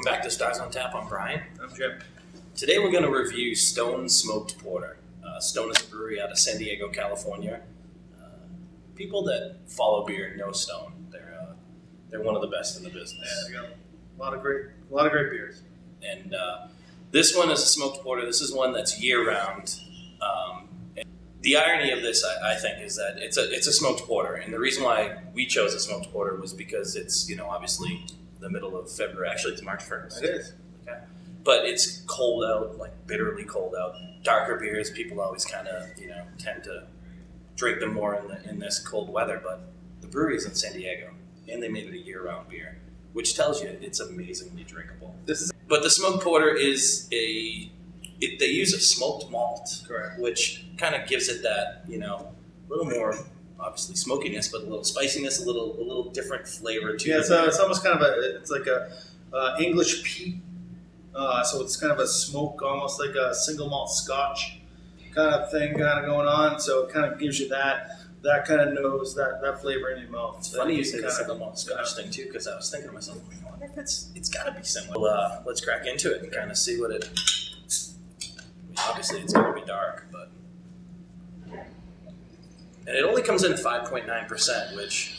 back to Stars on Tap. I'm Brian. I'm Jim. Today we're going to review Stone Smoked Porter. Stone is a brewery out of San Diego, California. People that follow beer know Stone. They're one of the best in the business. Yeah, they got a lot of great beers. And this one is a smoked porter. This is one that's year round. The irony of this, I think, is that it's a smoked porter, and the reason why we chose a smoked porter was because it's obviously the middle of February. Actually, it's March 1st. It is. Okay. But it's cold out, like bitterly cold out. Darker beers, people always kind of tend to drink them more in this cold weather. But the brewery is in San Diego, and they made it a year-round beer, which tells you it's amazingly drinkable. But the smoked porter is they use a smoked malt, Correct. Which kind of gives it that little more obviously smokiness, but a little spiciness, a little different flavor to it. Yeah, it's almost kind of it's like a English peat. So it's kind of a smoke, almost like a single malt Scotch kind of thing, kind of going on. So it kind of gives you that kind of nose, that flavor in your mouth. It's funny you say the single malt Scotch thing too, because I was thinking to myself, I wonder if it's got to be similar. Well, let's crack into it and kind of see what it. Obviously, it's going to be dark, but and it only comes in at 5.9%, which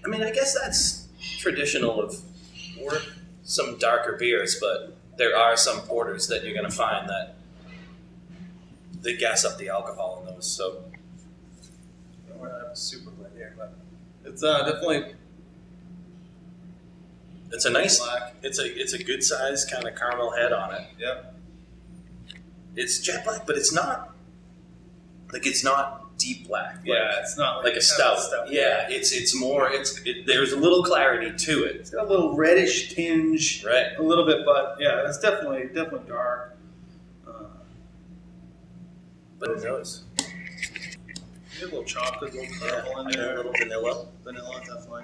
I guess that's traditional of some darker beers, but there are some porters that you're going to find that they gas up the alcohol in those. So we're not super lit here, but it's definitely. It's a nice black. It's a good size kind of caramel head on it. Yep. It's jet black, but it's not deep black. Yeah, it's not like a stout. Yeah, it's more. There's a little clarity to it. It's got a little reddish tinge, right? A little bit, but yeah, it's definitely dark. But it knows. You get a little chocolate, a little caramel in there, a little vanilla, definitely.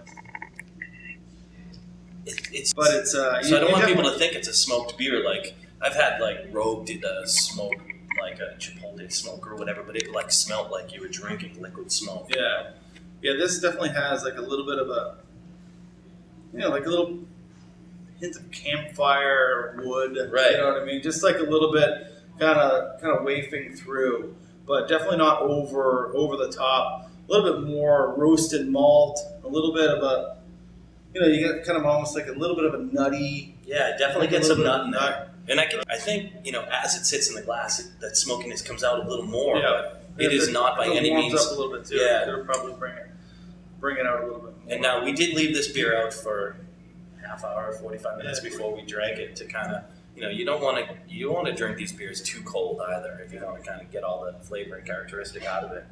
So I don't want people to think it's a smoked beer. Like I've had Rogue did a smoke, like a Chipotle smoke or whatever, but it smelled like you were drinking liquid smoke. Yeah. Yeah, this definitely has a little bit of a like a little hint of campfire wood. Right. You know what I mean? Just like a little bit kind of wafting through, but definitely not over the top. A little bit more roasted malt, a little bit of a you get kind of almost like a little bit of a nutty. Yeah, definitely get some nut in there. And I think as it sits in the glass, that smokiness comes out a little more. Yeah. But it is not by any means. Warms up a little bit too. Yeah. It'll probably bring it out a little bit more. And now we did leave this beer out for half hour, 45 minutes before we drank it to kind of you don't want to drink these beers too cold either if you want to kind of get all the flavor and characteristic out of it.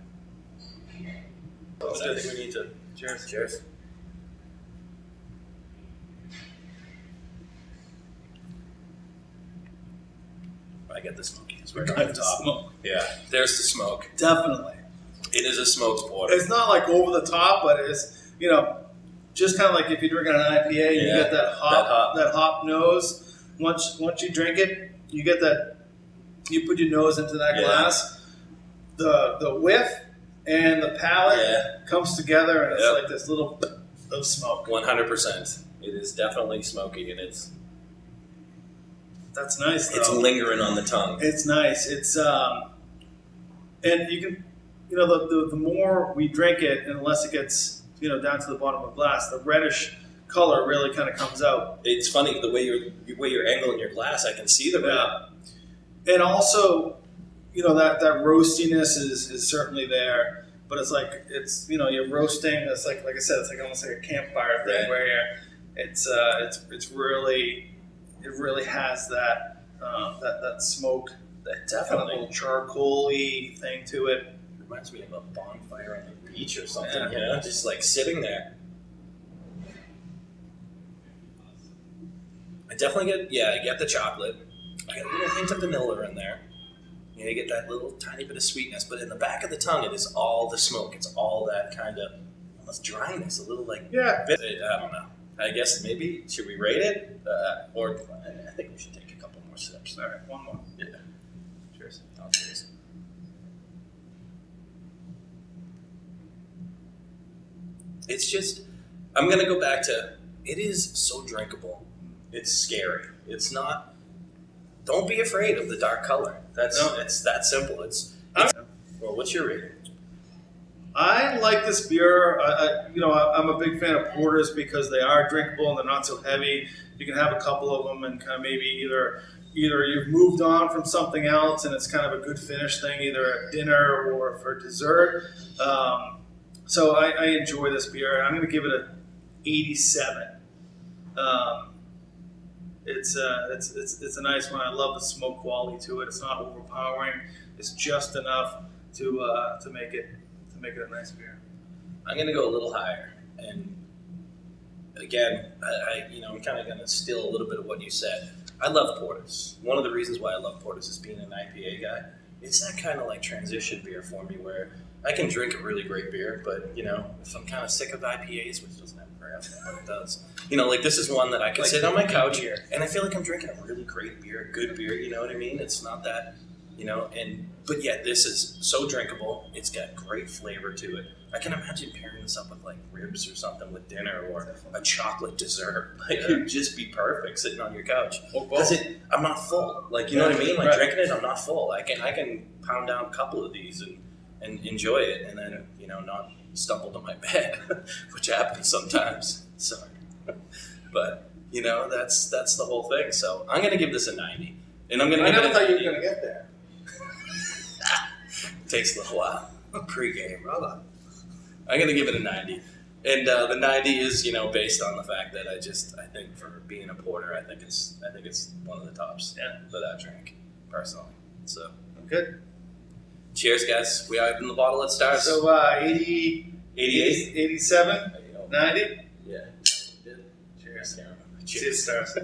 So I think we need to cheers. Cheers. I get the smokiness right on the top. Smoke. Yeah, there's the smoke. Definitely. It is a smoked porter. It's not like over the top, but it's just kind of like if you're drinking an IPA, you get that hop nose. Once you drink it, you get that. You put your nose into that glass. The whiff and the palate comes together, and it's like this little of smoke. 100%. It is definitely smoky, and that's nice. It's lingering on the tongue. It's nice. It's and you can, the more we drink it, and unless it gets down to the bottom of the glass, the reddish color really kind of comes out. It's funny the way you're angling your glass. I can see the red. And also, that roastiness is certainly there, but it's you're roasting. It's like I said, it's like almost like a campfire thing where it's really. It really has that smoke, that definitely kind of charcoal-y thing to it. Reminds me of a bonfire on the beach or something. Just sitting there. I definitely get the chocolate. I get a little hint of vanilla in there. You get that little tiny bit of sweetness, but in the back of the tongue, it is all the smoke. It's all that kind of almost dryness, a little bit. I don't know. I guess maybe, should we rate it? Or I think we should take a couple more sips. All right, one more. Yeah. Cheers. I'll cheers. It's just, I'm going to go back to, it is so drinkable. It's scary. It's not. Don't be afraid of the dark color. It's that simple. Well, what's your rating? I like this beer. I'm a big fan of porters because they are drinkable and they're not so heavy. You can have a couple of them and kind of maybe either you've moved on from something else and it's kind of a good finish thing, either at dinner or for dessert. So I enjoy this beer. I'm going to give it a 87. It's a nice one. I love the smoke quality to it. It's not overpowering. It's just enough to make it a nice beer. I'm going to go a little higher, and again, I'm kind of going to steal a little bit of what you said. I love porters. One of the reasons why I love porters is being an IPA guy. It's that kind of like transition beer for me where I can drink a really great beer, but if I'm kind of sick of IPAs, which doesn't have crap, but it does. Like this is one that I can sit on my couch here, and I feel like I'm drinking a really great beer, good beer. You know what I mean? It's not that, but yet this is so drinkable. It's got great flavor to it. I can imagine pairing this up with like ribs or something with dinner or a chocolate dessert. Like it'd just be perfect sitting on your couch. Because I'm not full. Like you know what I mean? Like drinking it, I'm not full. I can pound down a couple of these and enjoy it, and then not stumble to my bed, which happens sometimes. Sorry, but that's the whole thing. So I'm gonna give this a 90, and I'm gonna. I never thought you were gonna get there. Takes a little while. Pre-game, brother. I'm gonna give it a 90, and the 90 is based on the fact that I think for being a porter, I think it's one of the tops that I drink personally. So good. Cheers, guys. We opened the bottle at stars. So 80, 88, 87, 90. Yeah. Cheers. Cheers, stars.